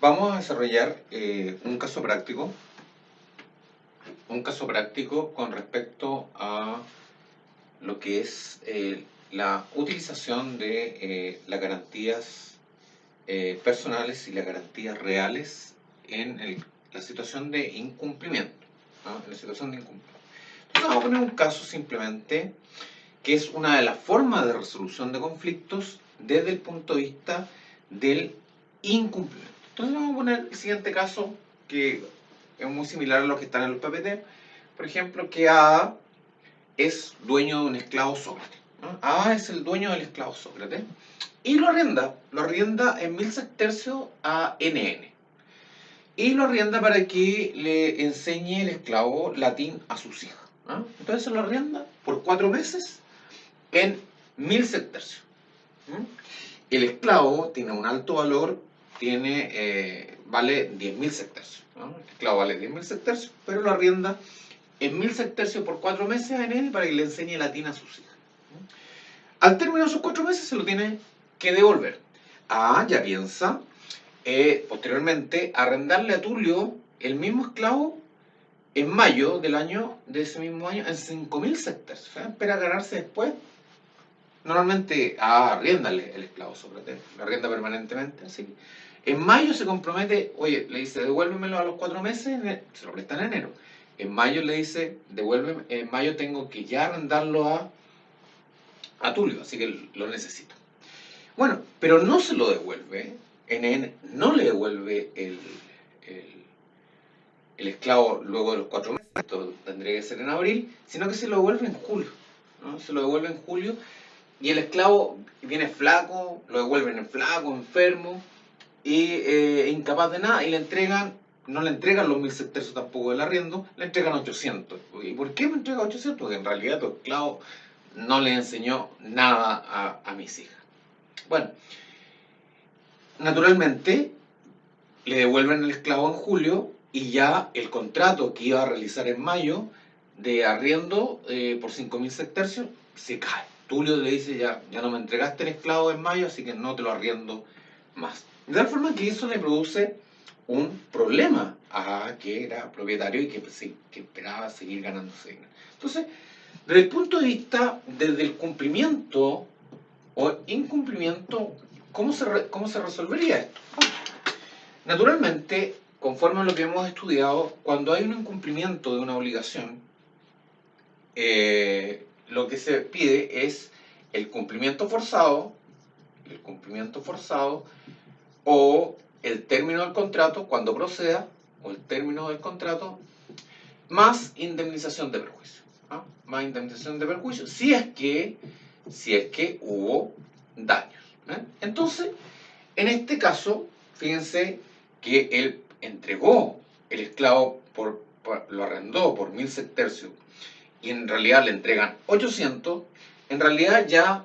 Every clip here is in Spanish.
Vamos a desarrollar un caso práctico con respecto a lo que es la utilización de las garantías personales y las garantías reales en la situación de incumplimiento. ¿No? En la situación de incumplimiento. Entonces vamos a poner un caso simplemente que es una de las formas de resolución de conflictos desde el punto de vista del incumplimiento. Entonces vamos a poner el siguiente caso que es muy similar a los que están en los PPT. Por ejemplo, que A es dueño de un esclavo Sócrates. ¿No? A es el dueño del esclavo Sócrates y lo arrienda en 1000 sestercios a NN. Y lo arrienda para que le enseñe el esclavo latín a sus hijas. ¿No? Entonces se lo arrienda por 4 meses en 1000 sestercios. El esclavo tiene un alto valor, vale 10.000 sestercios. ¿No? El esclavo vale 10.000 sestercios, pero lo arrienda en 1000 sestercios por 4 meses a él para que le enseñe latín a sus hijas. Al término de esos 4 meses se lo tiene que devolver. Ya piensa posteriormente arrendarle a Tulio el mismo esclavo en mayo de ese mismo año en 5.000 sestercios. Espera ganarse después. Normalmente arriéndale el esclavo Sócrates, lo arrienda permanentemente, así. En mayo se compromete, oye, le dice, devuélvemelo a los 4 meses, se lo presta en enero. En mayo le dice, devuélveme, en mayo tengo que ya arrendarlo a Tulio, así que lo necesito. Bueno, pero no se lo devuelve, no le devuelve el esclavo luego de los 4 meses, esto tendría que ser en abril, sino que se lo devuelve en julio, ¿no? Se lo devuelve en julio. Y el esclavo viene flaco, lo devuelven flaco, enfermo, y incapaz de nada, y no le entregan los 1000 sestercios tampoco del arriendo, le entregan 800. ¿Y por qué me entrega 800? Porque en realidad tu esclavo no le enseñó nada a mis hijas. Bueno, naturalmente le devuelven el esclavo en julio y ya el contrato que iba a realizar en mayo de arriendo por 5.000 sestercios se cae. Tulio le dice, ya no me entregaste el esclavo en mayo, así que no te lo arriendo más. De tal forma que eso le produce un problema a que era propietario y que esperaba seguir ganándose dinero. Entonces, desde el punto de vista, desde el cumplimiento o incumplimiento, ¿cómo se resolvería esto? Bueno, naturalmente, conforme a lo que hemos estudiado, cuando hay un incumplimiento de una obligación, lo que se pide es el cumplimiento forzado o el término del contrato cuando proceda, o el término del contrato, más indemnización de perjuicio. ¿No? Más indemnización de perjuicio si es que hubo daños. Entonces, en este caso, fíjense que él entregó el esclavo, lo arrendó por 1000 sestercios y en realidad le entregan 800, en realidad ya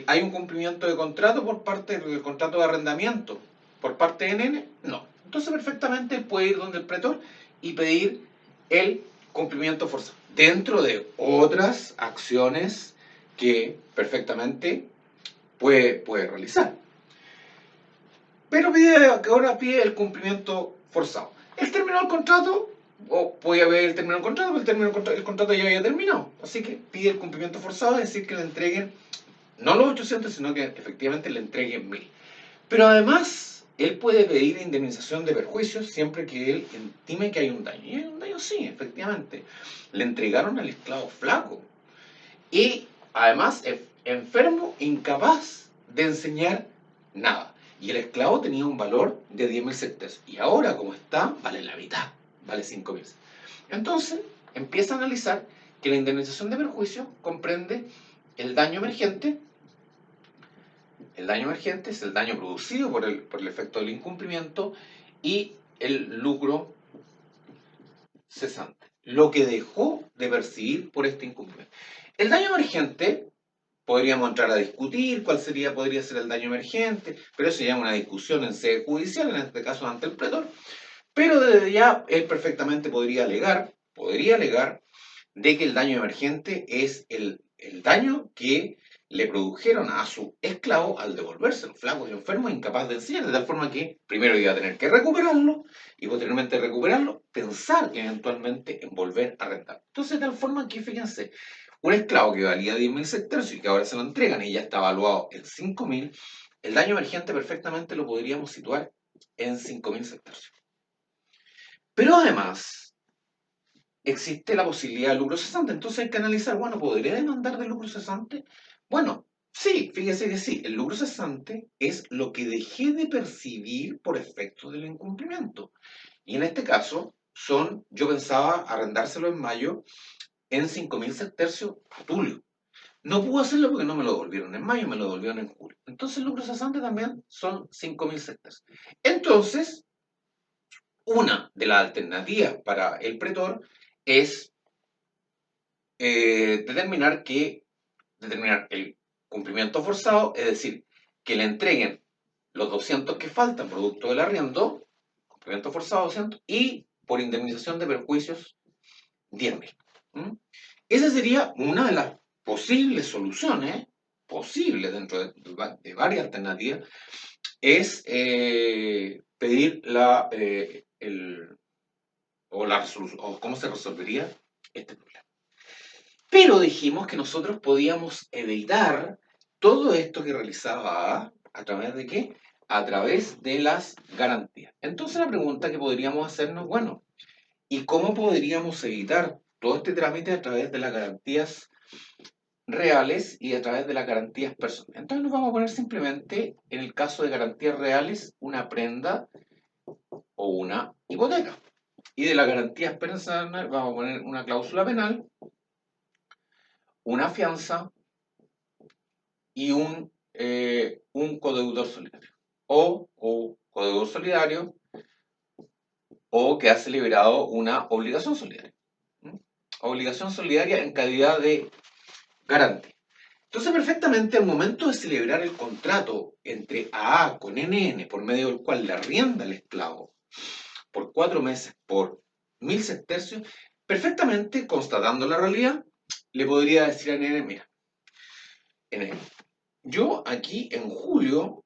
hay un cumplimiento de contrato por parte del contrato de arrendamiento por parte de Nene, no. Entonces perfectamente él puede ir donde el pretor y pedir el cumplimiento forzado, dentro de otras acciones que perfectamente puede realizar. Pero ahora pide el cumplimiento forzado. El término del contrato, o puede haber el término del contrato, pero el contrato ya había terminado. Así que pide el cumplimiento forzado, es decir, que le entreguen no los 800, sino que efectivamente le entreguen 1000. Pero además, él puede pedir indemnización de perjuicios siempre que él estime que hay un daño. Y hay un daño, sí, efectivamente. Le entregaron al esclavo flaco. Y además, enfermo, incapaz de enseñar nada. Y el esclavo tenía un valor de 10.000 sestercios. Y ahora, como está, vale la mitad, vale 5.000. Entonces, empieza a analizar que la indemnización de perjuicio comprende el daño emergente. El daño emergente es el daño producido por el efecto del incumplimiento y el lucro cesante, lo que dejó de percibir por este incumplimiento. El daño emergente, podríamos entrar a discutir cuál podría ser el daño emergente, pero eso ya es una discusión en sede judicial, en este caso ante el pretor. Pero desde ya él perfectamente podría alegar de que el daño emergente es el daño que le produjeron a su esclavo al devolvérselo, flaco y enfermo, incapaz de enseñar, de tal forma que primero iba a tener que recuperarlo y posteriormente recuperarlo, pensar eventualmente en volver a rentar. Entonces, de tal forma que, fíjense, un esclavo que valía 10.000 sestercios y que ahora se lo entregan y ya está evaluado en 5.000, el daño emergente perfectamente lo podríamos situar en 5.000 sestercios. Pero además, existe la posibilidad de lucro cesante. Entonces hay que analizar, bueno, ¿podría demandar de lucro cesante? Bueno, sí, fíjese que sí, el lucro cesante es lo que dejé de percibir por efecto del incumplimiento. Y en este caso, yo pensaba arrendárselo en mayo en 5.000 sestercios a Tulio. No pude hacerlo porque no me lo devolvieron en mayo, me lo devolvieron en julio. Entonces el lucro cesante también son 5.000 sestercios. Entonces, una de las alternativas para el pretor es determinar el cumplimiento forzado, es decir, que le entreguen los 200 que faltan producto del arriendo, cumplimiento forzado 200, y por indemnización de perjuicios 10.000. Esa sería una de las posibles soluciones, posibles dentro de varias alternativas, es pedir cómo se resolvería este problema. Pero dijimos que nosotros podíamos evitar todo esto que realizaba ¿a través de qué? A través de las garantías. Entonces la pregunta que podríamos hacernos, bueno, ¿y cómo podríamos evitar todo este trámite a través de las garantías reales y a través de las garantías personales? Entonces nos vamos a poner simplemente, en el caso de garantías reales, una prenda o una hipoteca. Y de las garantías personales vamos a poner una cláusula penal, una fianza y un codeudor solidario. O codeudor solidario o que ha celebrado una obligación solidaria. Obligación solidaria en calidad de garantía. Entonces, perfectamente, al momento de celebrar el contrato entre AA con NN, por medio del cual le arrienda al esclavo por 4 meses por 1.000 sestercios, perfectamente, constatando la realidad, le podría decir a NN, mira, NN, yo aquí en julio,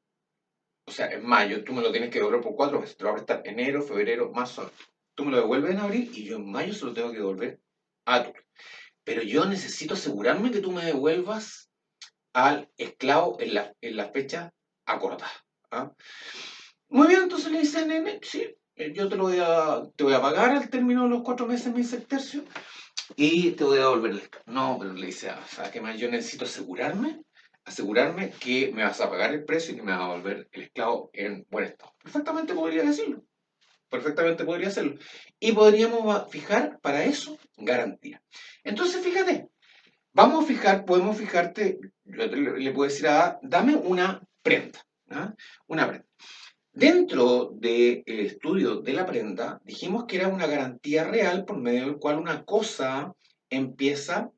o sea, en mayo, tú me lo tienes que devolver por 4 meses, te lo voy a prestar enero, febrero, marzo, tú me lo devuelves en abril y yo en mayo se lo tengo que devolver a tú. Pero yo necesito asegurarme que tú me devuelvas al esclavo en la fecha acordada. ¿Ah? Muy bien, entonces le dice nene, sí, yo te voy a pagar al término de los 4 meses 1.000 sestercios y te voy a devolver el esclavo. No, pero le dice, ¿sabes qué más? Yo necesito asegurarme que me vas a pagar el precio y que me vas a devolver el esclavo en buen estado. Perfectamente podría decirlo. Perfectamente podría hacerlo. Y podríamos fijar para eso garantía. Entonces, fíjate, podemos fijarte, le puedo decir a dame una prenda. ¿Ah? Una prenda. Dentro del estudio de la prenda, dijimos que era una garantía real por medio del cual una cosa empieza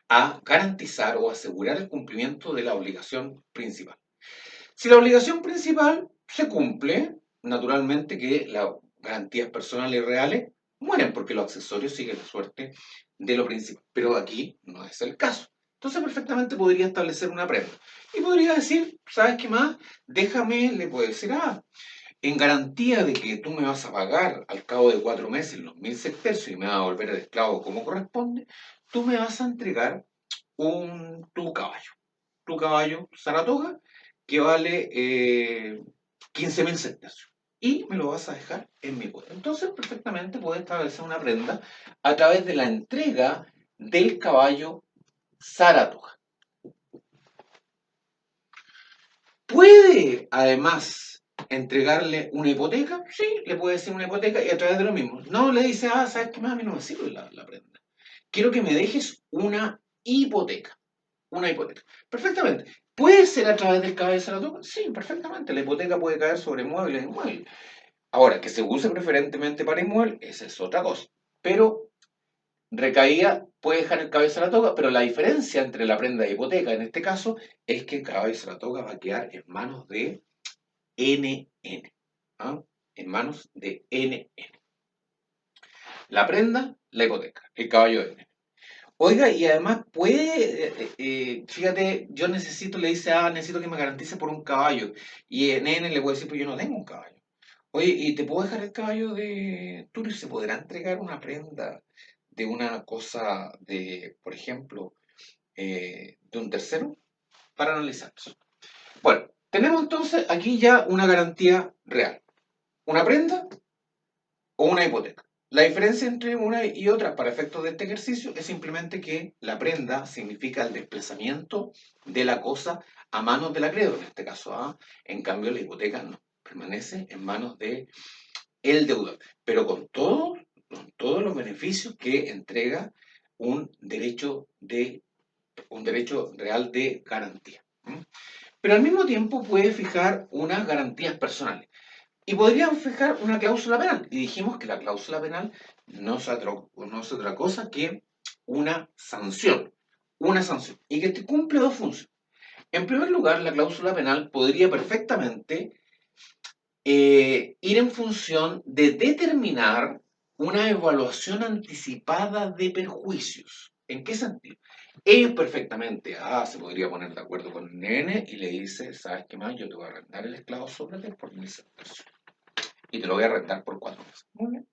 a garantizar o asegurar el cumplimiento de la obligación principal. Si la obligación principal se cumple, naturalmente que las garantías personales y reales mueren porque los accesorios siguen la suerte de lo principal. Pero aquí no es el caso. Entonces perfectamente podría establecer una prenda. Y podría decir, ¿sabes qué más? Le puede decir, en garantía de que tú me vas a pagar al cabo de 4 meses los 1.000 sestercios y me vas a volver el esclavo como corresponde, tú me vas a entregar tu caballo Saratoga, que vale 15.000 sestercios. Y me lo vas a dejar en mi poder. Entonces, perfectamente puedes establecer una prenda a través de la entrega del caballo Saratoga. Puede, además, entregarle una hipoteca. Sí, le puede decir una hipoteca y a través de lo mismo. No le dice, ¿sabes qué más? A mí no me sirve la prenda. Quiero que me dejes una hipoteca. Una hipoteca. Perfectamente. ¿Puede ser a través del caballo Saratoga? Sí, perfectamente. La hipoteca puede caer sobre muebles e inmuebles. Ahora, que se use preferentemente para inmuebles, esa es otra cosa. Pero recaída puede dejar el caballo Saratoga, pero la diferencia entre la prenda y hipoteca en este caso es que el caballo Saratoga va a quedar en manos de NN. ¿Ah? En manos de NN. La prenda, la hipoteca. El caballo de NN. Oiga, y además puede, fíjate, yo necesito, le dice, necesito que me garantice por un caballo. Y NN le puede decir, pues yo no tengo un caballo. Oye, ¿y te puedo dejar el caballo de Turio? ¿Se podrá entregar una prenda de una cosa de, por ejemplo, de un tercero? Para analizar eso. Bueno, tenemos entonces aquí ya una garantía real. Una prenda o una hipoteca. La diferencia entre una y otra para efectos de este ejercicio es simplemente que la prenda significa el desplazamiento de la cosa a manos del acreedor, en este caso. En cambio, la hipoteca no, permanece en manos de el deudor, pero con todos los beneficios que entrega un derecho, un derecho real de garantía. Pero al mismo tiempo puede fijar unas garantías personales. Y podrían fijar una cláusula penal. Y dijimos que la cláusula penal no es otra cosa que una sanción. Una sanción. Y que cumple dos funciones. En primer lugar, la cláusula penal podría perfectamente ir en función de determinar una evaluación anticipada de perjuicios. ¿En qué sentido? Ellos perfectamente, se podría poner de acuerdo con el nene y le dice, ¿sabes qué más? Yo te voy a arrendar el esclavo Sócrates por 1.000 y te lo voy a rentar por 4 meses. Muy bien.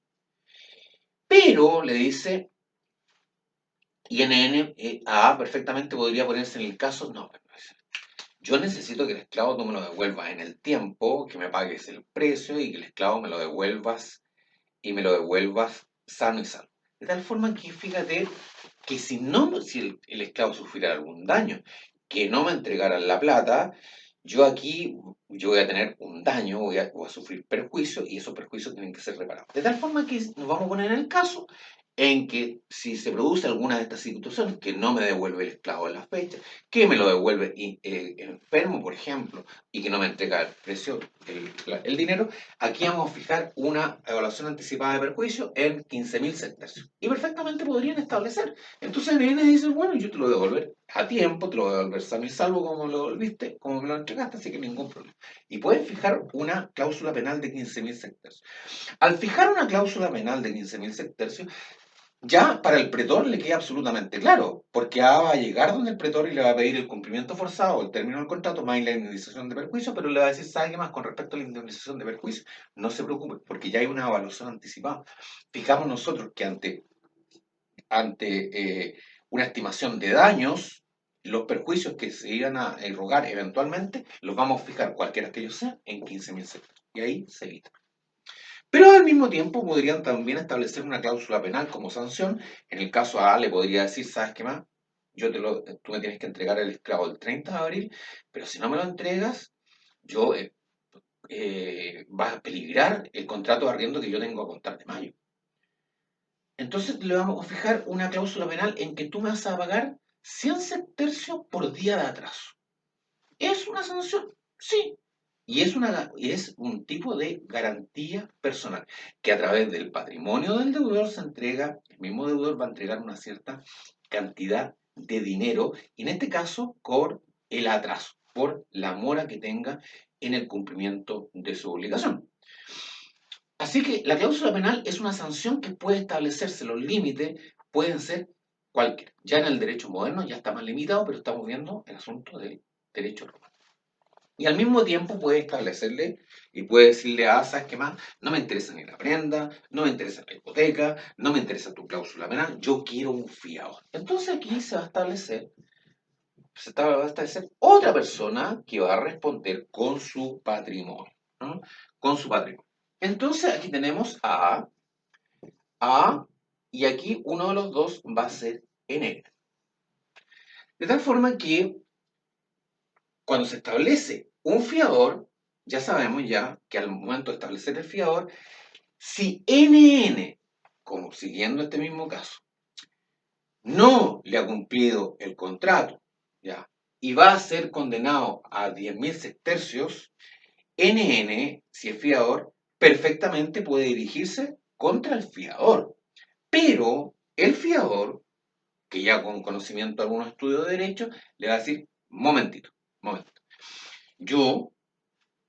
Pero le dice, INN, perfectamente podría ponerse en el caso, no, yo necesito que el esclavo tú me lo devuelvas en el tiempo, que me pagues el precio y que el esclavo me lo devuelvas y me lo devuelvas sano y salvo. De tal forma que fíjate que si el esclavo sufriera algún daño, que no me entregaran la plata, yo voy a tener un daño, voy a sufrir perjuicios y esos perjuicios tienen que ser reparados. De tal forma que nos vamos a poner en el caso en que si se produce alguna de estas situaciones, que no me devuelve el esclavo en la fecha, que me lo devuelve enfermo, por ejemplo, y que no me entrega el precio, el dinero, aquí vamos a fijar una evaluación anticipada de perjuicio en 15.000 sestercios. Y perfectamente podrían establecer. Entonces viene y dice, bueno, yo te lo voy a devolver a tiempo, te lo voy a devolver sano y salvo como me lo devolviste, como me lo entregaste, así que ningún problema. Y pueden fijar una cláusula penal de 15.000 sestercios. Al fijar una cláusula penal de 15.000 sestercios, ya para el pretor le queda absolutamente claro, porque va a llegar donde el pretor y le va a pedir el cumplimiento forzado, el término del contrato, más la indemnización de perjuicio, pero le va a decir, ¿sabe qué más? Con respecto a la indemnización de perjuicio, no se preocupe, porque ya hay una evaluación anticipada. Fijamos nosotros que ante una estimación de daños, los perjuicios que se iban a erogar eventualmente, los vamos a fijar, cualquiera que ellos sean, en 15.000 sectores. Y ahí se evita. Pero al mismo tiempo podrían también establecer una cláusula penal como sanción. En el caso A le podría decir, ¿sabes qué más? Tú me tienes que entregar el esclavo el 30 de abril, pero si no me lo entregas, yo vas a peligrar el contrato de arriendo que yo tengo a contar de mayo. Entonces le vamos a fijar una cláusula penal en que tú me vas a pagar 100 septercios por día de atraso. ¿Es una sanción? Sí. Y es un tipo de garantía personal, que a través del patrimonio del deudor se entrega, el mismo deudor va a entregar una cierta cantidad de dinero, y en este caso por el atraso, por la mora que tenga en el cumplimiento de su obligación. Así que la cláusula penal es una sanción que puede establecerse, los límites pueden ser cualquiera. Ya en el derecho moderno ya está más limitado, pero estamos viendo el asunto del derecho romano. Y al mismo tiempo puede establecerle y puede decirle ¿sabes qué más? No me interesa ni la prenda, no me interesa la hipoteca, no me interesa tu cláusula penal, yo quiero un fiador. Entonces aquí va a establecer otra persona que va a responder con su patrimonio, ¿no? Con su patrimonio. Entonces aquí tenemos A, y aquí uno de los dos va a ser N. De tal forma que cuando se establece un fiador, ya sabemos ya que al momento de establecer el fiador, si NN, como siguiendo este mismo caso, no le ha cumplido el contrato, ya, y va a ser condenado a 10.000 sestercios, NN, si es fiador, perfectamente puede dirigirse contra el fiador. Pero el fiador, que ya con conocimiento de algunos estudios de derecho, le va a decir, momentito, momentito. Yo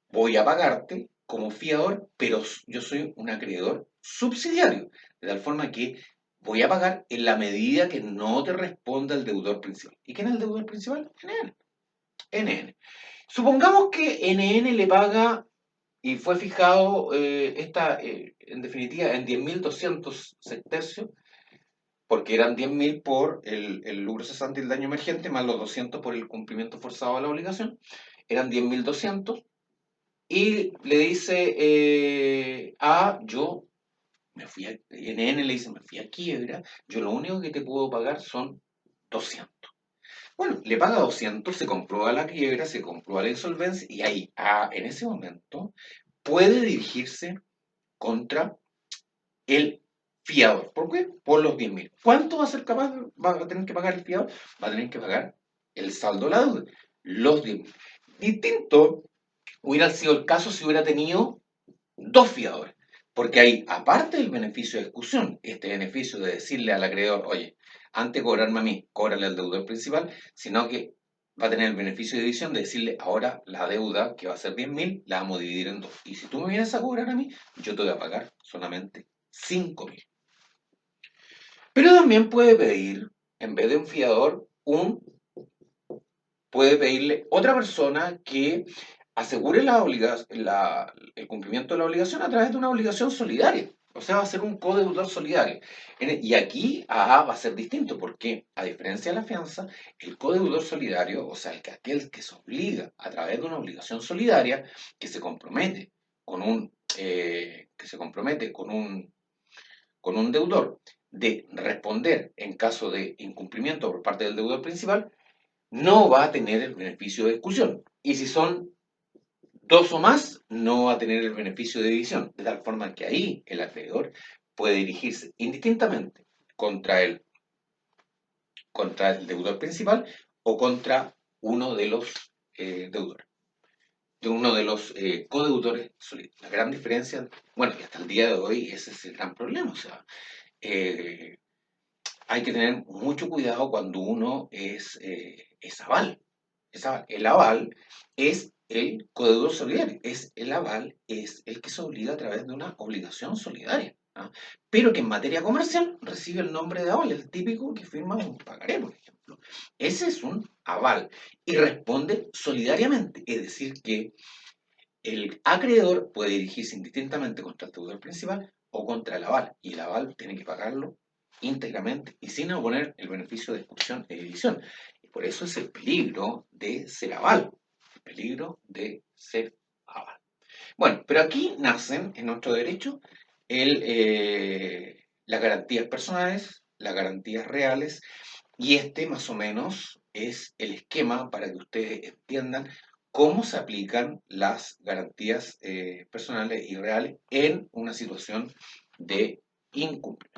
voy a pagarte como fiador, pero yo soy un acreedor subsidiario, de tal forma que voy a pagar en la medida que no te responda el deudor principal. ¿Y quién es el deudor principal? NN. NN. Supongamos que NN le paga y fue fijado en definitiva en 10.200 tercios, porque eran 10.000 por el lucro cesante y el daño emergente, más los 200 por el cumplimiento forzado de la obligación, eran 10.200, y le dice yo me fui a, NN le dice, me fui a quiebra, yo lo único que te puedo pagar son 200. Bueno, le paga 200, se comprueba la quiebra, se comprueba la insolvencia, y ahí, en ese momento, puede dirigirse contra el fiador. ¿Por qué? Por los 10.000. ¿Cuánto va a ser capaz, va a tener que pagar el fiador? Va a tener que pagar el saldo de la deuda, los 10.000. Distinto hubiera sido el caso si hubiera tenido dos fiadores. Porque ahí, aparte del beneficio de ejecución, este beneficio de decirle al acreedor, oye, antes de cobrarme a mí, cóbrale al deudor principal, sino que va a tener el beneficio de división de decirle, ahora la deuda, que va a ser 10.000, la vamos a dividir en dos. Y si tú me vienes a cobrar a mí, yo te voy a pagar solamente 5.000. Pero también puede pedir, en vez de un fiador, puede pedirle otra persona que asegure el cumplimiento de la obligación a través de una obligación solidaria. O sea, va a ser un codeudor solidario. Y aquí va a ser distinto, porque a diferencia de la fianza, el codeudor solidario, o sea, aquel que se obliga a través de una obligación solidaria, que se compromete con un deudor de responder en caso de incumplimiento por parte del deudor principal, no va a tener el beneficio de exclusión. Y si son dos o más, no va a tener el beneficio de división. De tal forma que ahí el acreedor puede dirigirse indistintamente contra el deudor principal o contra uno de los deudores, de uno de los codeudores solidarios. La gran diferencia, bueno, y hasta el día de hoy ese es el gran problema. O sea, eh, hay que tener mucho cuidado cuando uno es aval. El aval es el codeudor solidario. El aval es el que se obliga a través de una obligación solidaria. ¿Ah? Pero que en materia comercial recibe el nombre de aval, el típico que firma un pagaré, por ejemplo. Ese es un aval y responde solidariamente. Es decir, que el acreedor puede dirigirse indistintamente contra el deudor principal o contra el aval, y el aval tiene que pagarlo íntegramente y sin oponer el beneficio de exclusión e división. Y por eso es el peligro de ser aval, el peligro de ser aval. Bueno, pero aquí nacen en nuestro derecho las garantías personales, las garantías reales, y este más o menos es el esquema para que ustedes entiendan cómo se aplican las garantías personales y reales en una situación de incumplimiento.